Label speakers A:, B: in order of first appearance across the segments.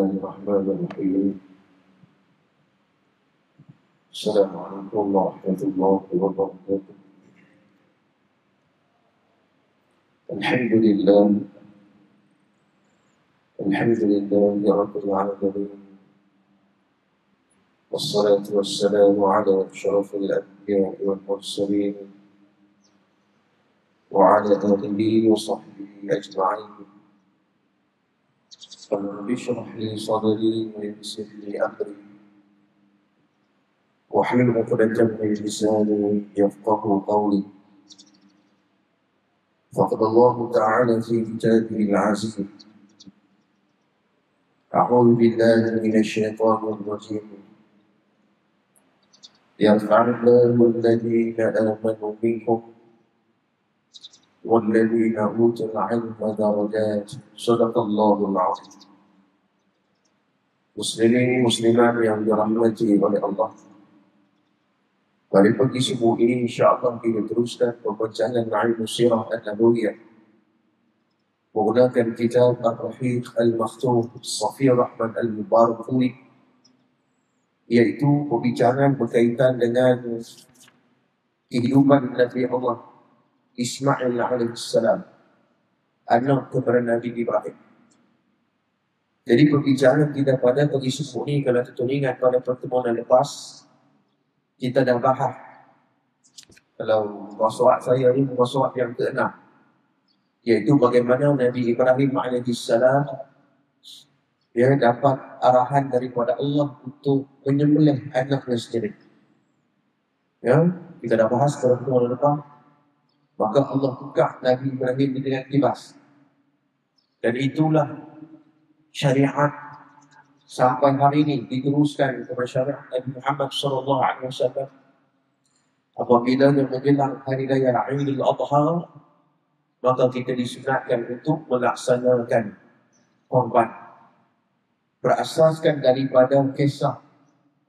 A: Bismillahirrahmanirrahim. Assalamualaikum warahmatullahi wabarakatuh. Alhamdulillah. Alhamdulillahi rabbil alamin. Wassalatu wassalamu ala asyrafil anbiya'i wal mursalin wa ala alihi wa sahbihi ajma'in. رب اشرح لي صدري ويسر لي امري واحلل عقدة من لساني يفقهوا قولي. فقد الله تعالى في كتابه العزيز: أعوذ بالله من الشيطان الرجيم. يرفع الله الذين آمنوا منكم والذين أوتوا العلم درجات. صدق الله العظيم. Muslimin muslimat yang dirahmati oleh Allah, pada pagi subuh ini insya-Allah kita teruskan pembacaan ilmu sirah an-nabawiyah menggunakan kitab Ar-Rahiq Al-Makhtum Safi Rahman Al-Mubarakuri, iaitu pembicaraan berkaitan dengan kehidupan Nabi Allah Ismail alaihissalam, anak kepada Nabi Ibrahim. Jadi perbicaraan kita pada pagi subuh ini, kalau kita ingat pada pertemuan yang lepas, kita dah bahas. Kalau muka saya ini muka yang ke-6, iaitu bagaimana Nabi Ibrahim alaihissalam dia dapat arahan daripada Allah untuk menyembelih anaknya sendiri. Ya, kita dah bahas pada pertemuan yang lepas. Maka Allah tukar Nabi Ibrahim dengan kibas. Dan itulah syariat sampai hari ini diteruskan kepada syariat Nabi Muhammad SAW. Apabila menjelang hari raya Aidil Adha, maka kita disunatkan untuk melaksanakan korban berasaskan daripada kisah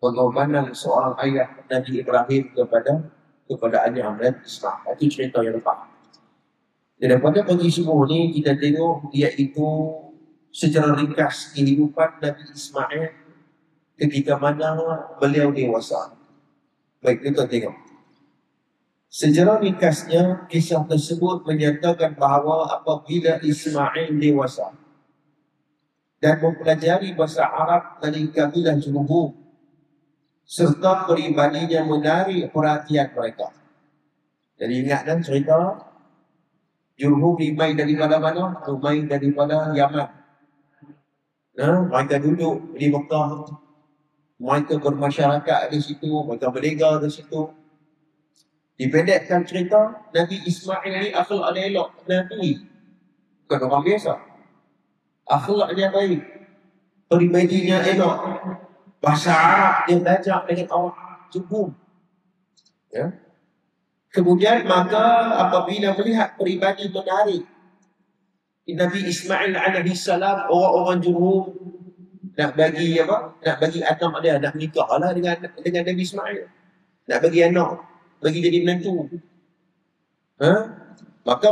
A: pengorbanan seorang ayah Nabi Ibrahim kepada anak Nabi Ismail. Itu cerita yang lepas. Dan pada pagi subuh ni kita tengok iaitu secara ringkas kehidupan Nabi Ismail ketika mana beliau dewasa. Baik, kita tengok. Secara ringkasnya, kisah tersebut menyatakan bahawa apabila Ismail dewasa dan mempelajari bahasa Arab dari kabilah Jurhum, serta peribadinya menarik perhatian mereka. Jadi ingat dan cerita Jurhum main daripada mana? Main daripada Yaman. Mereka duduk di Mekah, mereka bermasyarakat di situ, mereka berniaga di situ. Dipendekkan cerita, Nabi Ismail ni akhlak dia elok. Nabi bukan orang biasa, akhlaknya baik, peribadinya elok, bahasa Arab dia belajar dengan orang Jurhum. Ya. Kemudian maka apabila melihat peribadi menarik Nabi Ismail alaihissalam, orang-orang Jurhum nak bagi apa? Nak bagi anak dia, nak nikahlah dengan Nabi Ismail. Nak bagi anak, bagi jadi menantu. Maka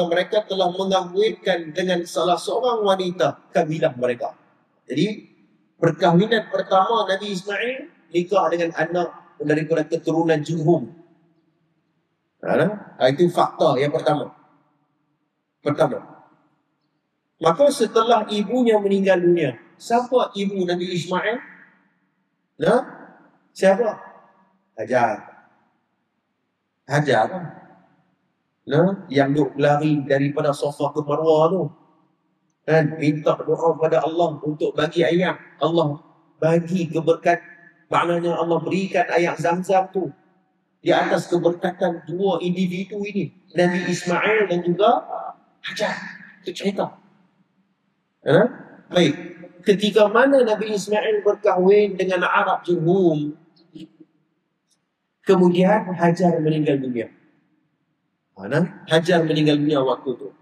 A: mereka telah mengahwinkan dengan salah seorang wanita kabilah mereka. Jadi perkahwinan pertama Nabi Ismail nikah dengan anak daripada keturunan Jurhum. Itu fakta yang pertama. Maka setelah ibunya meninggal dunia, siapa ibu Nabi Ismail? Siapa? Hajar. Yang duk lari daripada Safa ke Marwah tu. Dan minta doa pada Allah untuk bagi air. Allah bagi keberkat. Maknanya Allah berikan air Zam-Zam tu di atas keberkatan dua individu ini, Nabi Ismail dan juga Hajar. Itu cerita. Baik. Ketika mana Nabi Ismail berkahwin dengan Arab Jurhum, kemudian Hajar meninggal dunia. Hajar meninggal dunia waktu itu.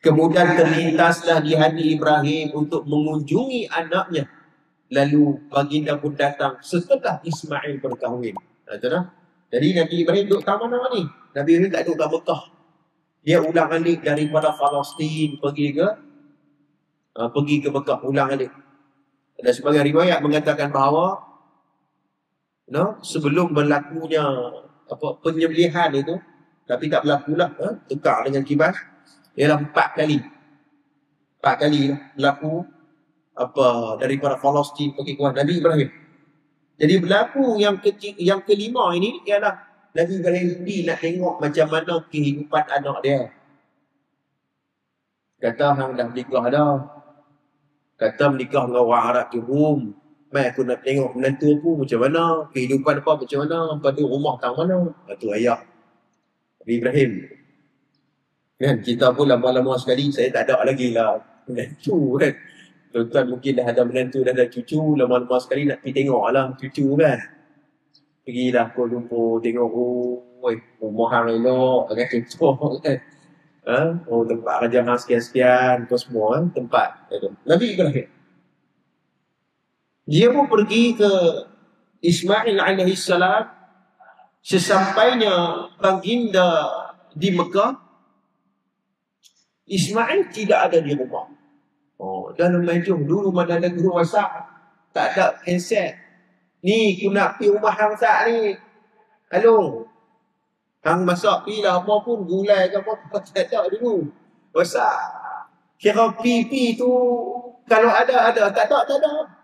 A: Kemudian terlintaslah di hati Ibrahim untuk mengunjungi anaknya. Lalu baginda pun datang setelah Ismail berkahwin. Jadi Nabi Ibrahim duduk kat mana ni? Nabi Ibrahim tak duduk kat Mekah. Dia ulang alik daripada Palestin pergi ke pergi ke Mekah ulang alik. Ada sebagian riwayat mengatakan bahawa sebelum berlakunya penyembelihan itu, tapi tak berlaku lah, tukar dengan kibas, ialah 4 kali. 4 kali berlaku daripada Palestin pergi ke Nabi Ibrahim. Jadi berlaku yang kelima ini ialah Nabi Ibrahim nak tengok macam mana kehidupan anak dia. Kata hang dah nikah dah. Kata menikah dengan orang Arab ke Rum. Mai aku nak tengok menantu aku macam mana, kehidupan apa macam mana, pada rumah tang mana. Itu ayah Nabi Ibrahim. Kan kita pun lama-lama sekali saya tak ada lagi lah menantu kan. Tuan-tuan mungkin dah ada menantu, dah ada cucu, lama-lama sekali nak pergi tengok lah cucu kan. Pergilah Kuala Lumpur tengok, rumah hang elok, agak contoh kan. Tempat raja hang sekian-sekian, tu semua tempat. Nabi Ibrahim. Dia pun pergi ke Ismail alaihissalam. Sesampainya baginda di Mekah, Ismail tidak ada di rumah. Dalam majum dulu mana ada guru WhatsApp, tak ada handset. Ni aku nak pergi rumah hang sat ni. Halo. Hang masak pi lah apa pun, gulai ke apa tak ada dulu. WhatsApp. Kira pipi tu kalau ada, tak ada.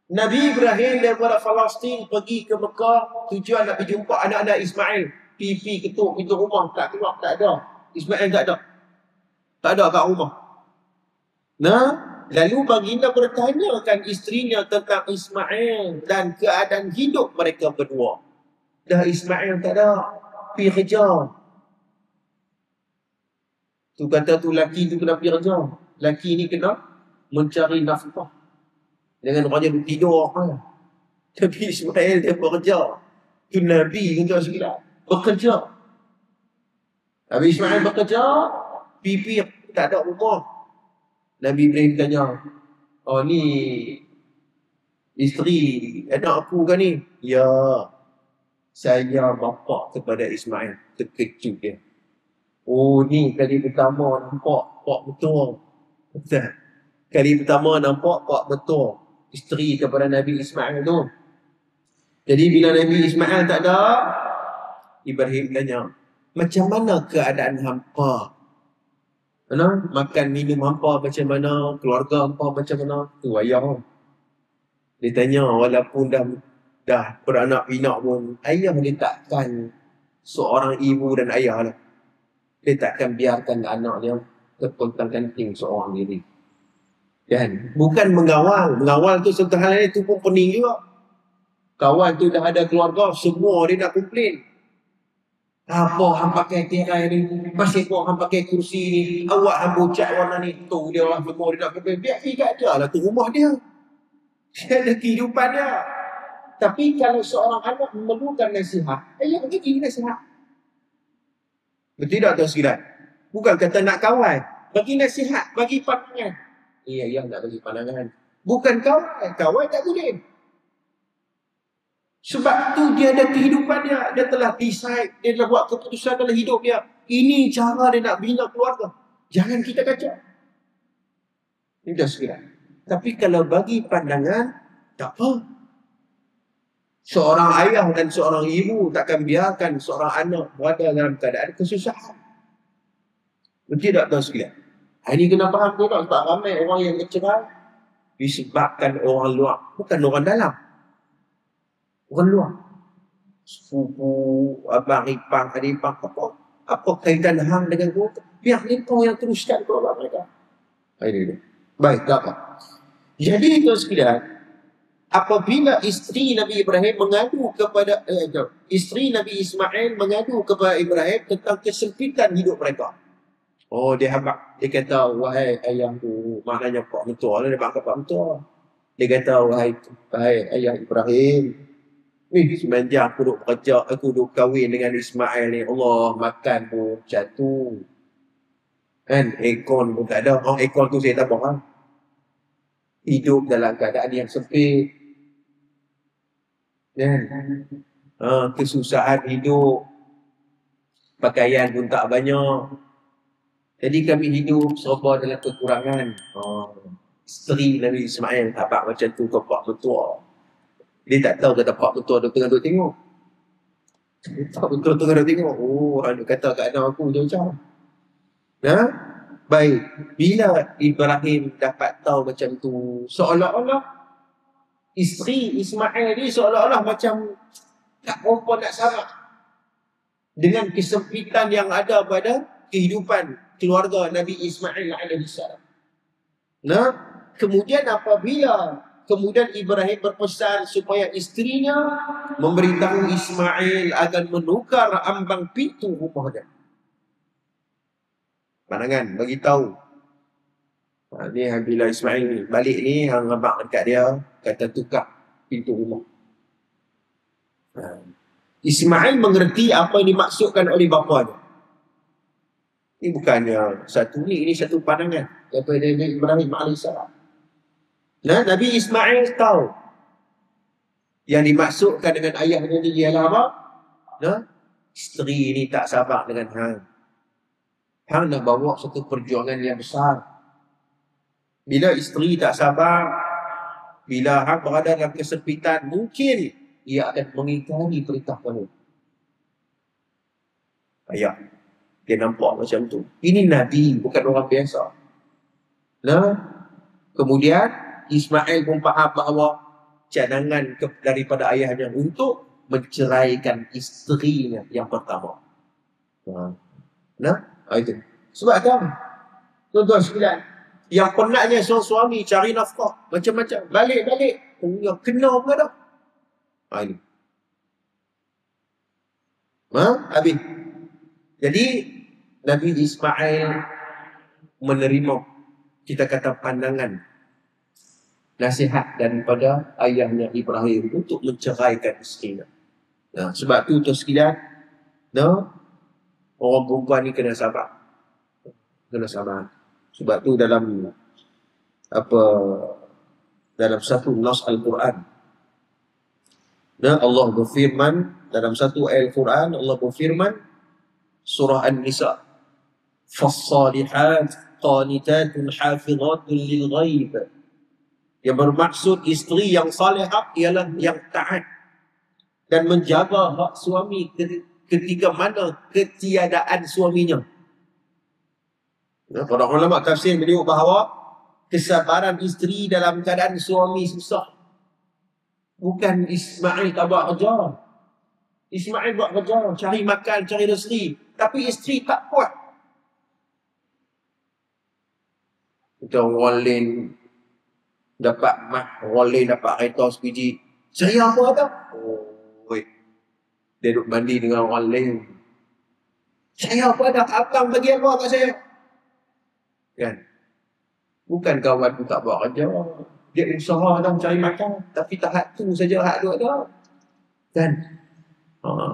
A: Nabi Ibrahim daripada Palestin pergi ke Mekah tujuan nak pergi jumpa anak-anak Ismail. Pipi ketuk pintu rumah, tak keluar, tak ada. Ismail tak ada. Tak ada kat rumah. Lalu baginda bertanyakan isterinya tentang Ismail dan keadaan hidup mereka berdua. Dah Ismail tak ada, pergi kerja. Tu kata tu laki tu kena pergi kerja. Laki ni kena mencari nafkah. Jangan raja duduk tidur. Tapi Ismail dia bekerja. Tu Nabi kerja sekalian. Bekerja. Habis Ismail bekerja, pipi tak ada rumah. Nabi Ibrahim tanya, ni isteri anak aku kan ni? Ya, saya bapa kepada Ismail. Terkejut dia. Ni kali pertama nampak pak betul. Kali pertama nampak pak betul. Isteri kepada Nabi Ismail tu. Jadi bila Nabi Ismail tak ada, Ibrahim tanya, macam mana keadaan hampa? Makan minum hampa macam mana? Keluarga hampa macam mana? Tu ayah. Dia tanya walaupun dah beranak pinak pun, ayah dia takkan seorang ibu dan ayah lah. Dia takkan biarkan anak dia terpontang-kanting seorang diri. Kan? Bukan mengawal. Mengawal tu satu hal lain, tu pun pening juga. Kawan tu dah ada keluarga, semua dia nak komplain. Apa hang pakai tirai ni? Masih kau hang pakai kursi ni? Awak hang bucat warna ni? Tu dia lah semua dia nak komplain. Biar pergi kat dia lah, tu rumah dia. Dia ada kehidupan dia. Tapi kalau seorang anak memerlukan nasihat, ayah bagi nasihat. Betul tak tuan sekalian? Bukan kata nak kawan. Bagi nasihat, bagi pandangan. Ayah tak bagi pandangan. Bukan kawan. Kawan tak boleh. Sebab tu dia ada kehidupan dia. Dia telah decide. Dia telah buat keputusan dalam hidup dia. Ini cara dia nak bina keluarga. Jangan kita kacau. Ini dah sekalian. Tapi kalau bagi pandangan, tak apa. Seorang ayah dan seorang ibu takkan biarkan seorang anak berada dalam keadaan kesusahan. Betul tak tuan sekalian? Ini kena faham tu tak? Sebab ramai orang yang bercerai disebabkan orang luar. Bukan orang dalam. Orang luar. Sepupu, abang, ipang, adik ipang, apa kaitan hang dengan keluarga? Biar mereka yang teruskan keluarga mereka. Ini. Baik, tak apa. Jadi tuan sekalian, apabila isteri Nabi Ibrahim mengadu kepada isteri Nabi Ismail mengadu kepada Ibrahim tentang kesempitan hidup mereka. Dia habaq. Dia kata, wahai ayahku, maknanya pak mentua lah, dia panggil pak mentua. Dia kata, wahai ayah Ibrahim, semenjak aku duk bekerja, aku duk kahwin dengan Ismail ni, Allah makan pun jatuh. Kan, aircon pun tak ada. Aircon tu saya tambah lah. Hidup dalam keadaan yang sempit. Kan? Kesusahan hidup. Pakaian pun tak banyak. Jadi kami hidup serba dalam kekurangan. Isteri Nabi Ismail nampak macam tu kepak betua. Dia tak tahu kata pak betua dia tengah duk tengok. Pak betua tengah duk tengok. Dia kata kat anak aku macam-macam. Baik. Bila Ibrahim dapat tahu macam tu, seolah-olah isteri Ismail ni seolah-olah macam tak berapa nak sabar dengan kesempitan yang ada pada kehidupan keluarga Nabi Ismail alaihissalam. Kemudian apabila Ibrahim berpesan supaya isterinya memberitahu Ismail akan menukar ambang pintu rumahnya. Pandangan bagi tahu. Ni bila Ismail balik ni, hang abang dekat dia kata tukar pintu rumah. Ismail mengerti apa yang dimaksudkan oleh bapanya. Ini bukannya satu ni, ini satu pandangan daripada Nabi Ibrahim alaihissalam. Nabi Ismail tahu yang dimaksudkan dengan ayahnya ni ialah apa? Isteri ni tak sabar dengan hang. Hang nak bawa satu perjuangan yang besar. Bila isteri tak sabar, bila hang berada dalam kesempitan, mungkin ia akan mengingkari perintah kamu. Ayah, dia nampak macam tu. Ini Nabi, bukan orang biasa. Kemudian Ismail pun faham bahawa cadangan daripada ayahnya untuk menceraikan isterinya yang pertama. Itu. Sebab kan, tuan-tuan sekalian, yang penatnya seorang suami cari nafkah macam-macam, balik-balik, kena pun dah. Ini. Habis. Jadi Nabi Ismail menerima, kita kata, pandangan nasihat daripada ayahnya Ibrahim untuk menceraikan isterinya. Sebab tu tuan sekalian, orang perempuan ni kena sabar. Kena sabar. Sebab tu dalam satu nas Al-Quran, Allah berfirman dalam satu ayat Al-Quran, Allah berfirman surah An-Nisa, "Fas-salihat qanitatun hafizatun lil-ghaib." Yang bermaksud isteri yang salihah ialah yang taat dan menjaga hak suami ketika mana ketiadaan suaminya. Para ulama tafsir menyebut bahawa kesabaran isteri dalam keadaan suami susah. Bukan Ismail tak buat kerja. Ismail buat kerja, cari makan, cari rezeki. Tapi isteri tak kuat. Kita orang lain dapat orang lain dapat kereta sebiji. Saya apa ada? Dia duduk mandi dengan orang lain. Saya apa ada? Abang bagi apa kat saya? Kan? Bukan kawan tu tak buat kerja. Dia usaha dah cari makan. Tapi tak hak tu saja, hak tu ada. Kan?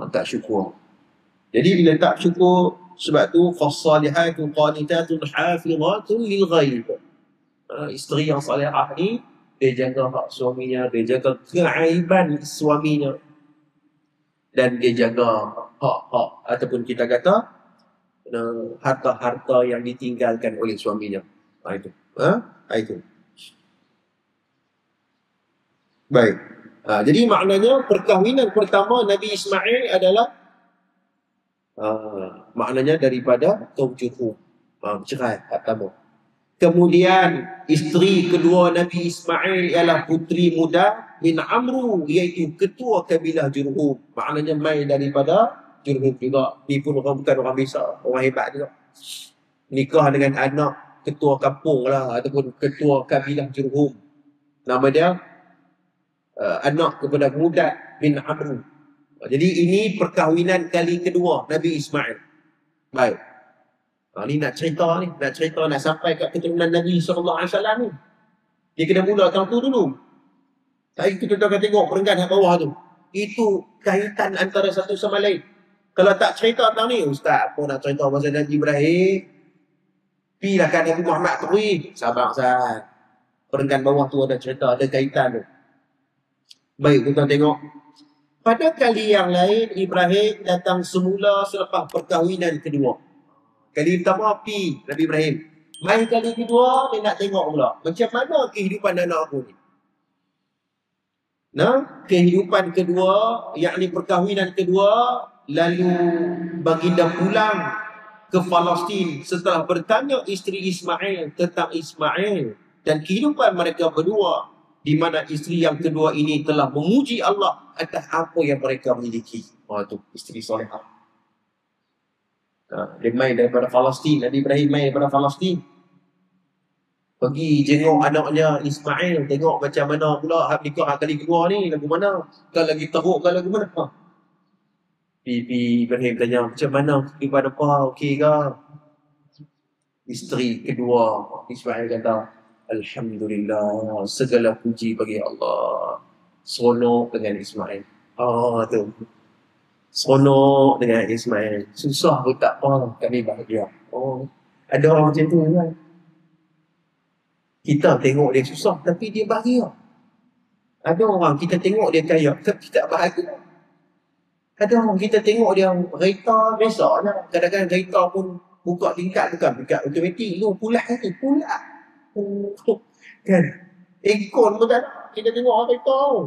A: Tak syukur. Jadi bila tak syukur, sebab tu fassalihatu qanitatun hafizatun lil ghaib. Isteri yang salihah ni, dia jaga hak suaminya, dia jaga keaiban suaminya, dan dia jaga hak-hak ataupun kita kata harta-harta yang ditinggalkan oleh suaminya. Itu. Itu. Baik. Jadi maknanya perkahwinan pertama Nabi Ismail adalah maknanya daripada kaum Jurhum. Cerai pertama. Kemudian isteri kedua Nabi Ismail ialah puteri muda bin Amru, iaitu ketua kabilah Jurhum. Maknanya mai daripada Jurhum juga. Ni pun bukan orang biasa, orang hebat juga. Nikah dengan anak ketua kampung lah, ataupun ketua kabilah Jurhum. Nama dia anak kepada Muda bin Amru. Jadi ini perkahwinan kali kedua Nabi Ismail. Baik. Ni nak cerita, nak sampai kat keturunan Nabi SAW ni. Dia kena mulakan tu dulu. Saya kita akan tengok perenggan kat bawah tu. Itu kaitan antara satu sama lain. Kalau tak cerita tentang ni, Ustaz, apa nak cerita pasal Nabi Ibrahim? Pilah kan Nabi Muhammad tu. Sabar, Ustaz. Perenggan bawah tu ada cerita, ada kaitan tu. Baik, kita tengok. Pada kali yang lain, Ibrahim datang semula selepas perkahwinan kedua. Kali pertama pi Nabi Ibrahim. Mai kali kedua dia nak tengok pula macam mana kehidupan anak aku ni. Nah, kehidupan kedua, yakni perkahwinan kedua, lalu baginda pulang ke Palestin setelah bertanya isteri Ismail tentang Ismail dan kehidupan mereka berdua, di mana isteri yang kedua ini telah memuji Allah atas apa yang mereka miliki. Wah, tu isteri solehah. Dia main daripada Palestin, Nabi Ibrahim main daripada Palestin. Pergi jenguk anaknya Ismail, tengok macam mana pula hak nikah kali kedua ni, lagu mana? Kan lagi teruk kan lagu mana? Ibrahim tanya, macam mana kehidupan apa? Okey ke? Isteri kedua Ismail kata, Alhamdulillah, segala puji bagi Allah. Seronok dengan Ismail. Tu. Seronok dengan Ismail. Susah pun tak apa, kami bahagia. Ada orang macam tu kan? Kita tengok dia susah tapi dia bahagia. Ada orang kita tengok dia kaya tapi tak bahagia. Ada orang kita tengok dia kereta biasa lah. Kadang-kadang kereta pun buka tingkat, bukan tingkat automatik. Lu pulas lagi, pulas. Kan? Aircon pun tak nak. Kita tengok orang kereta tu.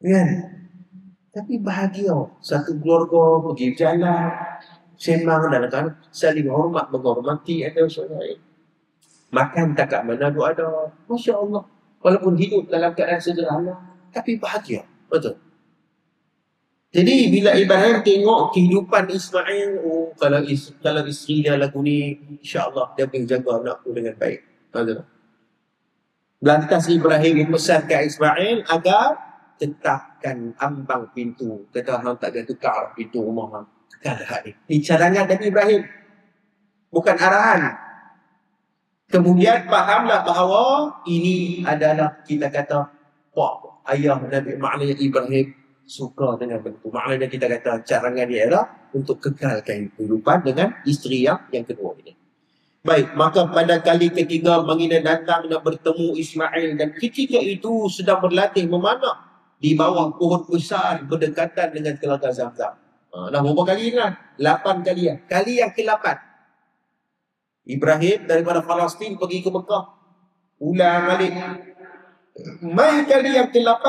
A: Kan? Tapi bahagia. Satu keluarga pergi berjalan, sembang dan kan saling hormat menghormati ada orang lain. Makan tak kat mana tu ada. Masya Allah. Walaupun hidup dalam keadaan sederhana, tapi bahagia. Betul. Jadi bila Ibrahim tengok kehidupan Ismail, kalau isteri dia lagu ni, insya-Allah dia boleh jaga anakku dengan baik. Betul. Lantas Ibrahim memesankan Ismail agar tetapkan ambang pintu. Kata hang tak ada tukar pintu rumah hang. Kata ni. Ini cadangan Nabi Ibrahim. Bukan arahan. Kemudian fahamlah bahawa ini adalah kita kata pak ayah Nabi, maknanya Ibrahim suka dengan bentuk. Maknanya kita kata cadangan dia adalah untuk kekalkan kehidupan dengan isteri yang kedua ini. Baik, maka pada kali ketiga baginda datang dan bertemu Ismail dan ketika itu sedang berlatih memanah di bawah pohon besar berdekatan dengan telaga Zamzam. Dah berapa kali kan? 8 kali ya. Kali yang ke-8. Ibrahim daripada Palestin pergi ke Mekah. Ulang balik. Mai kali yang ke-8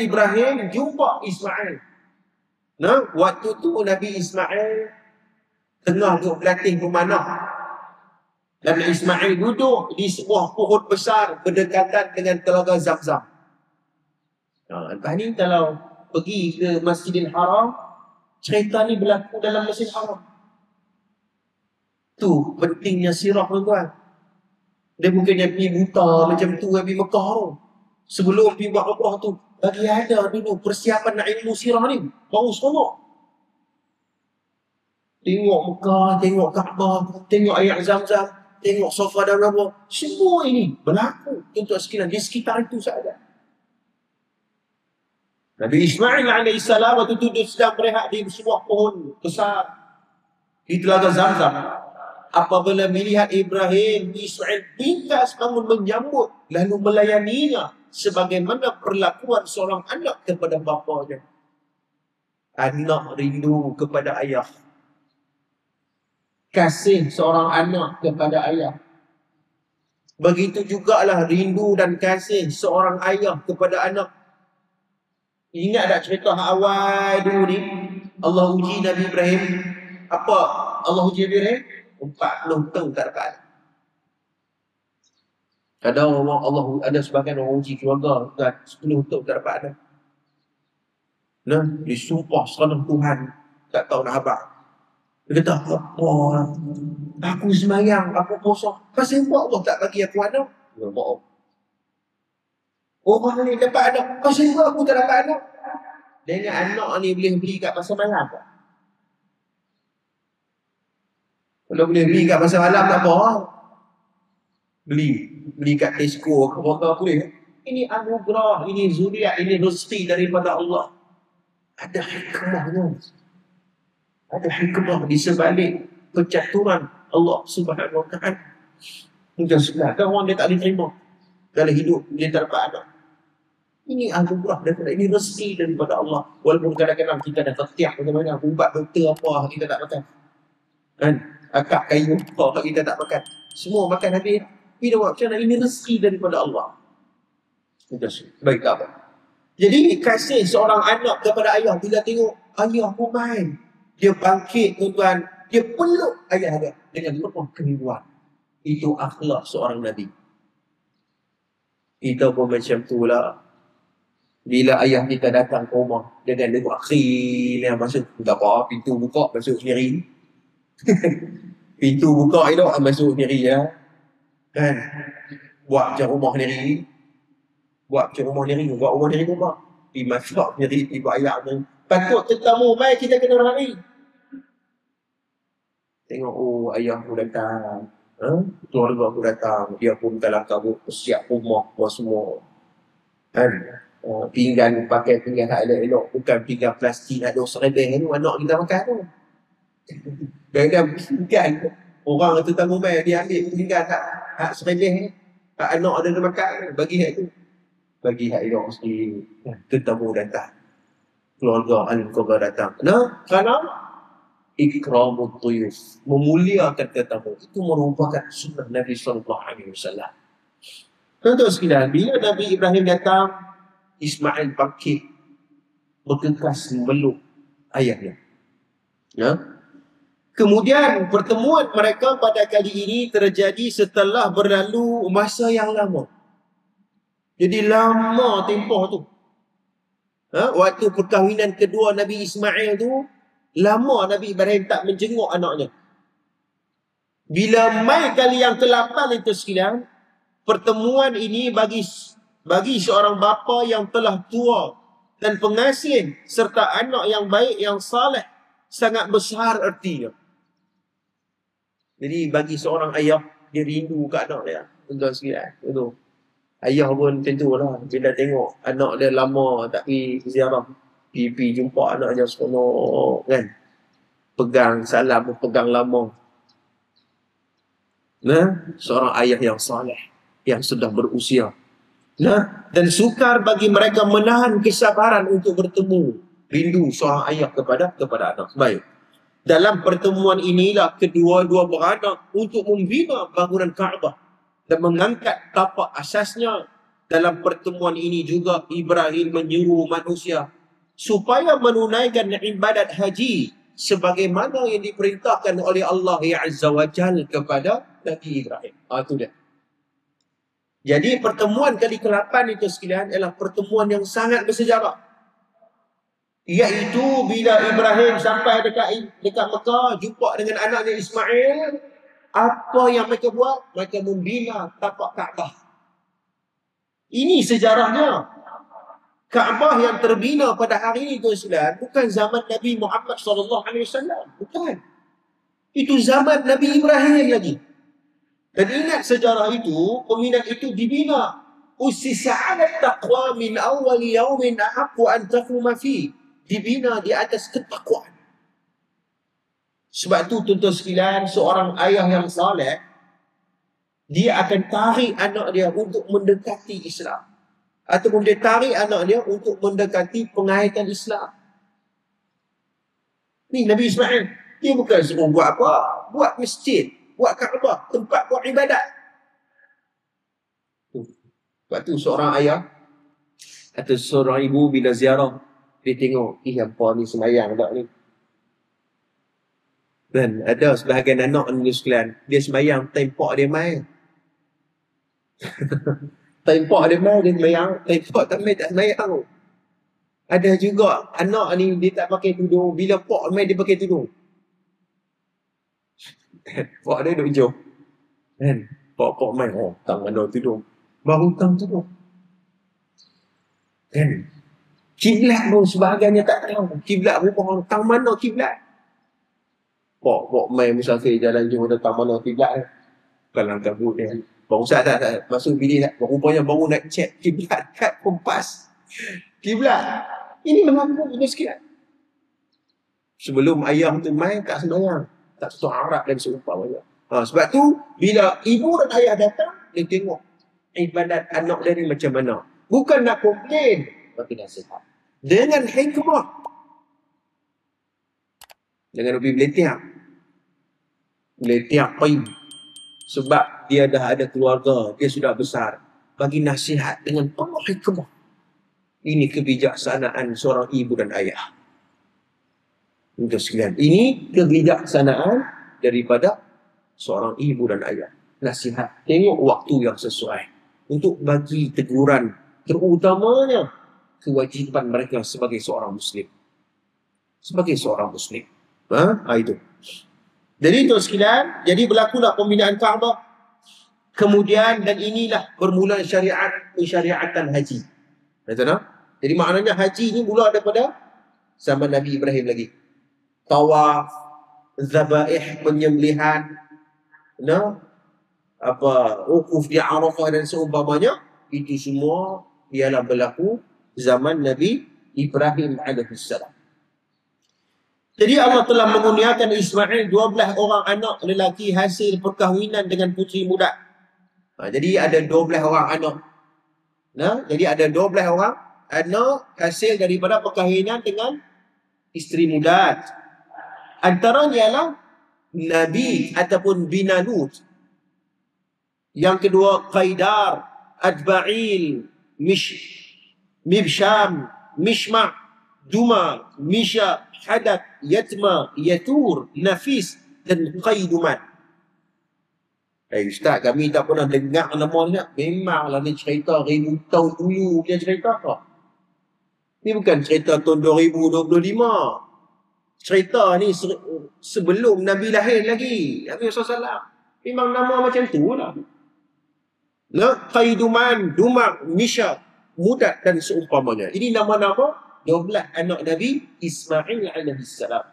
A: Ibrahim jumpa Ismail. Nah, waktu tu Nabi Ismail tengah duduk berlatih memanah. Dan Ismail duduk di sebuah pohon besar berdekatan dengan telaga Zamzam. Lepas ni kalau pergi ke Masjidil Haram, cerita ni berlaku dalam Masjidil Haram. Tu pentingnya sirah tuan-tuan. Dia bukannya pergi buta macam tu pergi Mekah tu. Sebelum pergi buat umrah tu, bagi ada dulu persiapan nak ilmu sirah ni. Baru seronok. Tengok Mekah, tengok Kaabah, tengok ayat Zamzam, tengok Safa dan Marwah. Semua ini berlaku untuk sekalian di sekitar itu sahaja. Nabi Ismail AS waktu itu dia sedang berehat di sebuah pohon besar di telaga Zamzam. Apabila melihat Ibrahim, Ismail bingkas bangun menyambut lalu melayaninya sebagaimana perlakuan seorang anak kepada bapanya. Anak rindu kepada ayah. Kasih seorang anak kepada ayah. Begitu jugalah rindu dan kasih seorang ayah kepada anak. Ingat tak cerita awal dulu ni? Allah uji Nabi Ibrahim. Apa Allah uji Nabi Ibrahim? 40 tahun tak dapat. Ada orang ada sebagian orang uji keluarga kan 10 tahun tak dapat anak. Nah, disumpah serana Tuhan tak tahu nak apa. Dia kata, aku semayang, aku puasa. Pasal Allah tak bagi aku anak? Ya, maaf. Orang ni dapat anak. Pasal aku tak dapat anak? Dengan anak ni boleh beli kat pasar malam tak? Kalau boleh beli kat pasar malam tak apa. Beli kat Tesco ke apa boleh. Ini anugerah, ini zuriat, ini rezeki daripada Allah. Ada hikmahnya. Ada hikmah di sebalik percaturan Allah Subhanahu Wa Taala. Mungkin sebelah ada orang dia tak diterima dalam hidup dia tak dapat anak. Ini anugerah daripada, ini rezeki daripada Allah. Walaupun kadang-kadang kita dah tertiak bagaimana, ubat doktor apa kita tak makan. Kan? Akak kayu apa kita tak makan. Semua makan habis. Tapi dia buat macam mana? Ini rezeki daripada Allah. Baik tak apa. Jadi kasih seorang anak kepada ayah, bila tengok ayah pun main, dia bangkit tuan-tuan, dia peluk ayah dia dengan penuh kerinduan. Itu akhlak seorang Nabi. Kita pun macam tu lah. Bila ayah kita datang ke rumah dengan dia buat akhir yang masuk, tak apa, pintu buka masuk sendiri. Pintu buka itu masuk sendiri ya. Kan? Buat macam rumah sendiri. Buat macam rumah sendiri. Buat rumah sendiri rumah. Pergi masak sendiri, ibu ayah ni. Patut tetamu mai kita kena lari. Tengok, oh ayah aku datang. Keluarga aku datang. Dia pun dalam kabut siap rumah buat semua. Kan? Pinggan pakai pinggan tak elok-elok, bukan pinggan plastik ada serebeng tu anak kita makan tu. Kadang-kadang pinggan orang tetamu mai dia ambil pinggan tak serebeng tak anak ada nak makan, bagi hak tu. Bagi hak elok sendiri. Tetamu datang. Keluarga datang. Kerana ikramut tuyuf, memuliakan tetamu. Itu merupakan sunnah Nabi sallallahu alaihi wasallam. Tuan-tuan sekalian, bila Nabi Ibrahim datang, Ismail bangkit bergegas memeluk ayahnya. Ya. Kemudian pertemuan mereka pada kali ini terjadi setelah berlalu masa yang lama. Jadi lama tempoh tu. Waktu perkahwinan kedua Nabi Ismail tu, lama Nabi Ibrahim tak menjenguk anaknya. Bila mai kali yang ke-8 itu sekalian, pertemuan ini bagi seorang bapa yang telah tua dan pengasih serta anak yang baik, yang saleh, sangat besar artinya. Jadi bagi seorang ayah, dia rindu ke anak dia. Tuan-tuan sekalian, betul. Ayah pun macam tu lah. Bila tengok anak dia lama tak pergi ziarah, pergi jumpa anak dia seronok kan. Pegang salam, pegang lama. Seorang ayah yang saleh, yang sudah berusia. Dan sukar bagi mereka menahan kesabaran untuk bertemu. Rindu seorang ayah kepada anak. Baik. Dalam pertemuan inilah kedua-dua beranak untuk membina bangunan Kaabah dan mengangkat tapak asasnya. Dalam pertemuan ini juga Ibrahim menyuruh manusia supaya menunaikan ibadat haji sebagaimana yang diperintahkan oleh Allah Azza wa Jalla kepada Nabi Ibrahim. Itu dia. Jadi pertemuan kali ke-8 itu sekalian adalah pertemuan yang sangat bersejarah. Iaitu bila Ibrahim sampai dekat Mekah, jumpa dengan anaknya Ismail, apa yang mereka buat? Mereka membina tapak Kaabah. Ini sejarahnya. Kaabah yang terbina pada hari ini itu sekalian bukan zaman Nabi Muhammad SAW. Bukan. Itu zaman Nabi Ibrahim lagi. Dan ingat sejarah itu, pembinaan itu dibina. Usisa 'ala taqwa min awwal yawmin ahaqqu an taquma fi. Dibina di atas ketakwaan. Sebab tu tuan-tuan sekalian, seorang ayah yang saleh, dia akan tarik anak dia untuk mendekati Islam. Ataupun dia tarik anak dia untuk mendekati pengayatan Islam. Ni Nabi Ismail, dia bukan suruh buat apa? Buat masjid. Buat Kaabah, tempat buat ibadat. Sebab tu seorang ayah atau seorang ibu bila ziarah, dia tengok, apa ni semayang tak ni? Dan ada sebahagian anak ni sekalian, dia semayang, tempat dia main. Tempat dia main, dia semayang, tempat tak main, tak semayang. Ada juga anak ni, dia tak pakai tudung, bila pak main, dia pakai tudung. Pak dia duduk hijau. Kan? Pak main, tang ada tudung. Baru tang tudung. Kan? Kiblat pun sebahagiannya tak tahu. Kiblat rumah, tang mana kiblat? Pak main musafir jalan jauh, tang mana kiblat. Kalang kabut dia. Bang Ustaz tak masuk bilik tak. Rupanya baru nak check kiblat kat kompas. Kiblat. Ini mengaku punya sikit. Sebelum ayah tu main tak sembahyang. Tak sesuai Arab dan seumpamanya. Sebab tu, bila ibu dan ayah datang, dia tengok ibadat anak dia ni macam mana. Bukan nak komplain, tapi nasihat. Dengan hikmah. Jangan lebih beletiak. Beletiak paim. Sebab dia dah ada keluarga, dia sudah besar. Bagi nasihat dengan penuh hikmah. Ini kebijaksanaan seorang ibu dan ayah. Untuk sekalian, ini kebijaksanaan daripada seorang ibu dan ayah. Nasihat. Tengok waktu yang sesuai. Untuk bagi teguran. Terutamanya kewajipan mereka sebagai seorang Muslim. Sebagai seorang Muslim. Itu. Jadi untuk sekalian, jadi berlakulah pembinaan Kaabah. Kemudian, dan inilah bermula pensyariatan haji. Jadi maknanya haji ini mula daripada zaman Nabi Ibrahim lagi. Tawaf, zabaih, penyembelihan, wukuf di Arafah dan seumpamanya, itu semua ialah berlaku zaman Nabi Ibrahim alaihissalam. Jadi Allah telah mengurniakan Ismail 12 orang anak lelaki hasil perkahwinan dengan puteri muda. Jadi ada 12 orang anak. Jadi ada 12 orang anak hasil daripada perkahwinan dengan isteri muda. Antaranya ialah Nabi ataupun bina Lut. Yang kedua Qaidar, Adba'il, Mibsham, Mishma', Duma, Misha, Hadad, Yatma, Yatur, Nafis dan Qaiduman. Ustaz, kami tak pernah dengar nama ni. Memanglah ni cerita 1000 tahun dulu punya cerita kah? Ni bukan cerita tahun 2025. Cerita ni sebelum Nabi lahir lagi. Nabi SAW. Memang nama macam tu lah. Qaiduman, Duma, Misha, Mudad dan seumpamanya. Ini nama-nama 12 anak Nabi Ismail alaihissalam.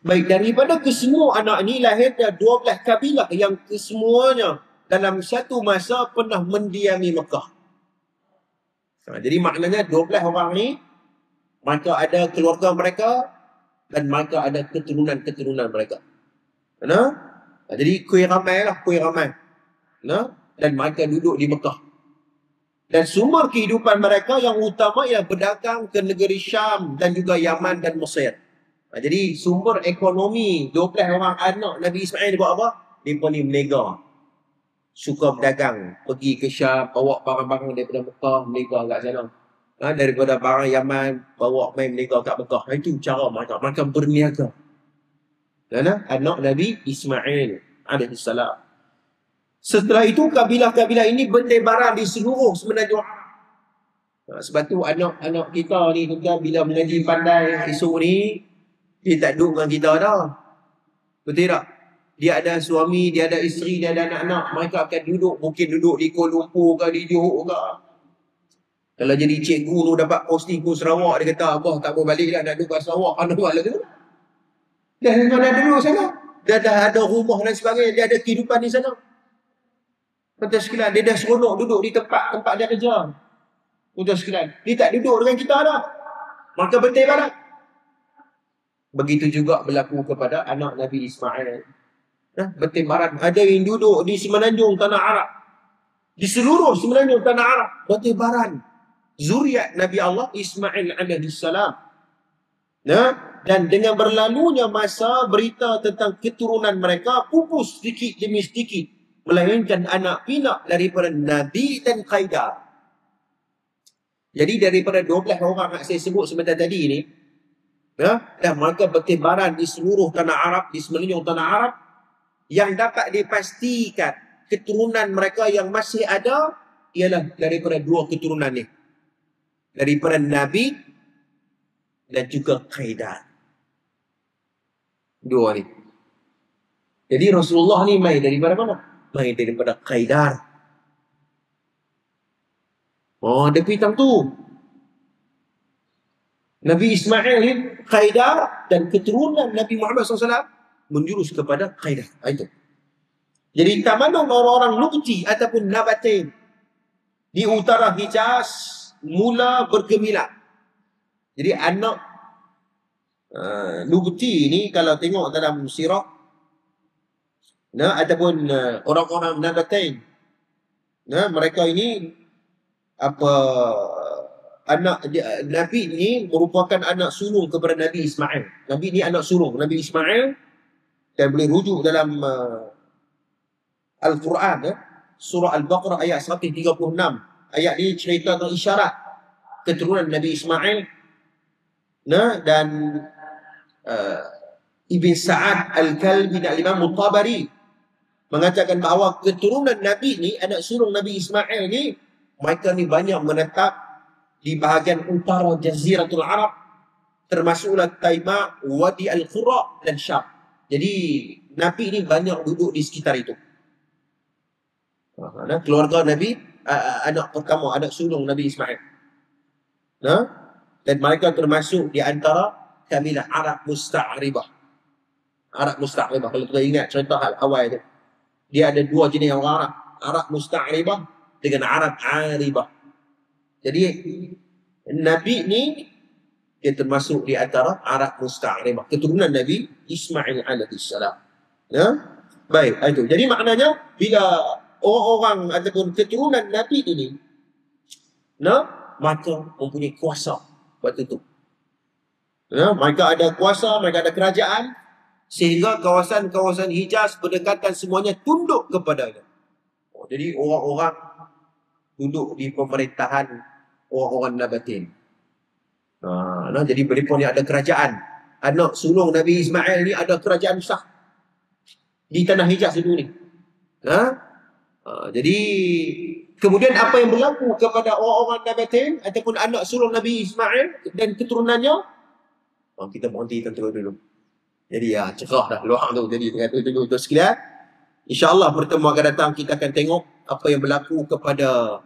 A: Baik, daripada kesemua anak ini lahirnya 12 kabilah yang kesemuanya dalam satu masa pernah mendiami Mekah. Jadi maknanya 12 orang ni, mereka ada keluarga mereka dan mereka ada keturunan-keturunan mereka. Jadi kuih ramai lah, kuih ramai. Dan mereka duduk di Mekah. Dan sumber kehidupan mereka yang utama ialah berdagang ke negeri Syam dan juga Yaman dan Mesir. Jadi sumber ekonomi 12 orang anak Nabi Ismail buat apa? Mereka ni meniaga. Suka berdagang. Pergi ke Syam, bawa barang-barang daripada Mekah, meniaga kat sana. Daripada barang Yaman, bawa main meniaga kat Mekah. Itu cara mereka. Mereka berniaga. Anak Nabi Ismail alaihissalam. Setelah itu, kabilah-kabilah ini bertebaran di seluruh semenanjung Arab. Sebab tu anak-anak kita ni juga bila mengaji pandai esok ni, dia tak duduk dengan kita dah. Betul tak? Dia ada suami, dia ada isteri, dia ada anak-anak. Mereka akan duduk, mungkin duduk di Kuala Lumpur ke, di Johor ke. Kalau jadi cikgu tu dapat posting ke Sarawak, dia kata, abah tak boleh balik lah, nak duduk kat Sarawak. Nak buat lagi tu. Dia dah duduk sana. Dia dah ada rumah dan sebagainya. Dia ada kehidupan di sana. Betul sekalian, dia dah seronok duduk di tempat dia kerja. Betul sekalian, dia tak duduk dengan kita dah. Maka bertebaran. Begitu juga berlaku kepada anak Nabi Ismail. Bertebaran. Ada yang duduk di semenanjung tanah Arab. Di seluruh semenanjung tanah Arab. Bertebaran. Zuriat Nabi Allah Ismail alaihissalam. Dan dengan berlalunya masa, berita tentang keturunan mereka pupus sedikit demi sedikit. Melainkan anak pinak daripada Nabi dan Qaidar. Jadi daripada 12 orang yang saya sebut sebentar tadi ni, dah mereka bertebaran di seluruh tanah Arab, di semenanjung tanah Arab, yang dapat dipastikan keturunan mereka yang masih ada ialah daripada 2 keturunan ni. Daripada Nabi dan juga Qaidar. 2 ni. Jadi Rasulullah ni mai daripada mana? Mai daripada Qaidar. Dia pitang tu. Nabi Ismail ni Qaidar dan keturunan Nabi Muhammad SAW menjurus kepada Qaidar. Itu. Jadi tamadun orang-orang Luqti ataupun Nabatain di utara Hijaz mula bergemilang. Jadi anak Luqti ni kalau tengok dalam sirah ataupun orang-orang Nabatain, Nah, mereka ini apa Nabi ini merupakan anak sulung kepada Nabi Ismail. Nabi ini anak sulung Nabi Ismail, dan boleh rujuk dalam Al-Quran, surah Al-Baqarah ayat 136. Ayat ini cerita tentang isyarat keturunan Nabi Ismail. Nah, dan Ibn Sa'ad Al-Kalbi dan Imam Tabari mengatakan bahawa keturunan Nabi ni, anak sulung Nabi Ismail ni, mereka ni banyak menetap di bahagian utara Jaziratul Arab, termasuklah Taima, Wadi Al-Qura dan Syam. Jadi Nabi ni banyak duduk di sekitar itu. Keluarga Nabi, anak pertama, anak sulung Nabi Ismail. Dan mereka termasuk di antara kabilah Arab Musta'ribah. Arab Musta'ribah, kalau kita ingat cerita hal awal itu, dia ada dua jenis orang Arab, Arab Musta'ribah dengan Arab Aribah. Jadi Nabi ni dia termasuk di antara Arab Musta'ribah, keturunan Nabi Ismail alaihissalam. Baik, itu. Jadi maknanya bila orang-orang ataupun keturunan Nabi ini maka mempunyai kuasa waktu itu. Mereka ada kuasa, mereka ada kerajaan, sehingga kawasan-kawasan Hijaz berdekatan semuanya tunduk kepadanya. Jadi orang-orang duduk di pemerintahan orang-orang Nabatin. Jadi mereka ni ada kerajaan. Anak sulung Nabi Ismail ni ada kerajaan besar di tanah Hijaz dulu ni. Jadi kemudian apa yang berlaku kepada orang-orang Nabatin ataupun anak sulung Nabi Ismail dan keturunannya, kita berhenti tentu dulu. Jadi cerah dah luang tu. Jadi tengok tu sekalian, InsyaAllah pertemuan akan datang kita akan tengok apa yang berlaku kepada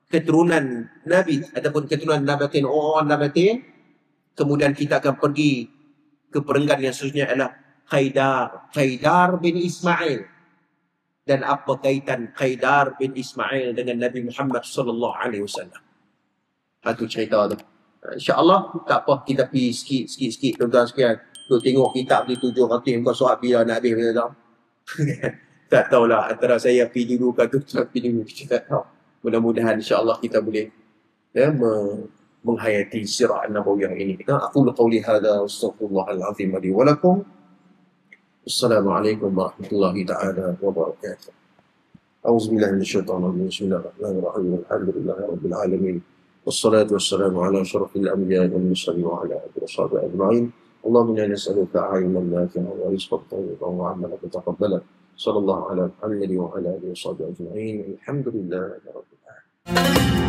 A: keturunan Nabi ataupun keturunan Nabatin, orang Nabatin. Kemudian kita akan pergi ke perenggan yang seterusnya adalah Qaidar bin Ismail. Dan apa kaitan Qaidar bin Ismail dengan Nabi Muhammad sallallahu alaihi wasallam. Satu cerita tu. InsyaAllah tak apa, kita pergi sikit-sikit tuan-tuan sekalian. Tu tengok kitab ni 7 khatib kau surat bila nak habis bila tak. Tak tahulah antara saya pergi dulu ke tuan pergi dulu, kita tak tahu. Mudah-mudahan insya-Allah kita boleh menghayati sirah an-nabawiyah ini. Aku qauli hadza astaghfirullahal azim li wa lakum. Assalamualaikum warahmatullahi taala wabarakatuh. A'udzubillahi minasyaitonir rajim. Bismillahirrahmanirrahim. Alhamdulillahirabbil alamin. Wassalatu wassalamu ala asyrafil anbiya'i wal mursalin wa ala alihi washabihi ajma'in. Allahumma inna nas'aluka 'ilman nafi'an wa rizqan thayyiban wa 'amalan mutaqabbalan. Sallallahu ala Muhammadin wa ala alihi washabihi ajma'in. Alhamdulillahirabbil alamin.